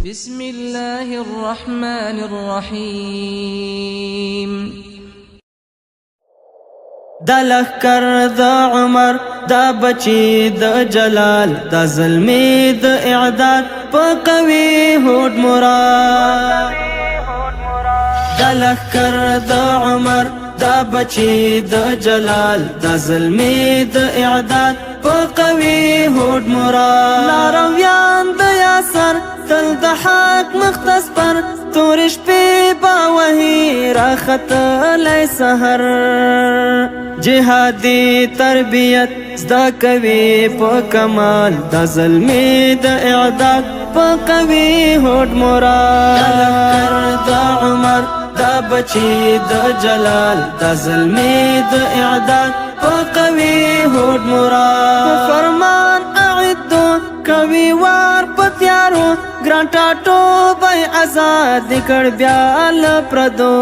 بسم الله الرحمن الرحيم. دا لخکر دا عمر دا بچی دا جلال دا ظلمی دا اعداد پا قوی هود مراد. دا لخکر دا عمر دا بچی دا جلال دا ظلمی دا اعداد پا قوی هود مراد. لارویان دا یاسر تل دا حق مختص پر تورش پی باوهی را خطلی سهر. جهادی تربیت زدا کوي په کمال دا ظلمی دا اعداد په قوی هود مراد. دا عمر دا بچی دا جلال دا ظلمی دا اعداد په قوی هود مراد. فرمان اعدو کوي وار پتیارو ګران ټاټو بای آزاد نکړ بیا لپردو.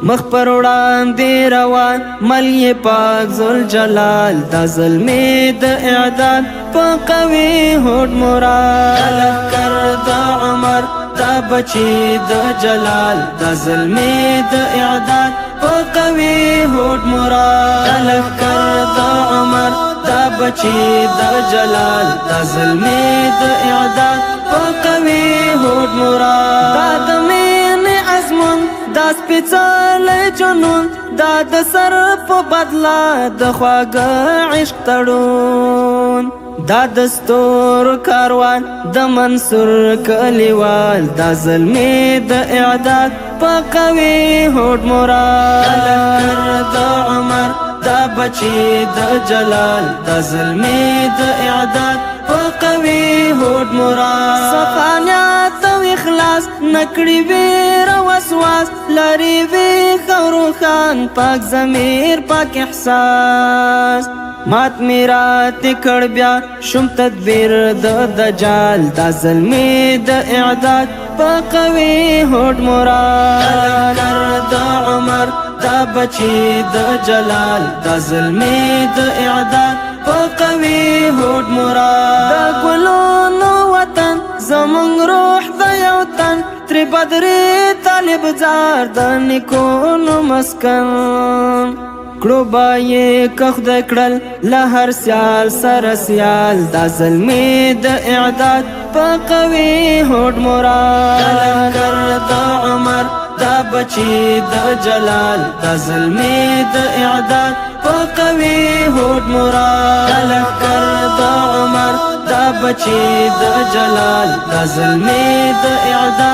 مخ پر وړاندې روان ملی پاک ذوالجلال دا ظلمی دا اعداد په قوی هود مراد. لخکر دا عمر دا بچی دا جلال دا ظلمی دا اعداد په قوی هود مراد. لخکر دا عمر دا بچی دا جلال دا ظلمی دا اعداد په قوی هود مراد. دا د مین ازمون دا سپیڅلی جنون دا د سر په بدلا د خواږه عشق تړون. دا دستور کاروان د منصور کلیوال دا ظلمی د اعداد په قوی هود مراد. لخکر دا عمر دا بچی د جلال دا ظلمی د اعداد په قوی هود مراد. صفانیات او اخلاص نکړي ویر وسواس لري وی خورو خان پاک ضمیر پاک احساس. مات میرات کړ بیا شم تدبیر د دجال دا ظلمی د اعداد په قوی هود مراد. دا عمر دا بچی د جلال دا ظلمی د اعداد په قوی هود مراد. دا ګلونو وطن زمونږ روح د یو تن تری بدری طالب زار د نیکونو مسکن. کړو با یې که خدای کړل له هر سیال سره سیال دا ظلمی د اعداد په قوی هود مراد. لخکر دا عمر دا بچی دا جلال دا ظلمی د اعداد په قوی هود مراد. لخکر دا عمر دا بچی دا جلال دا ظلمی د اعداد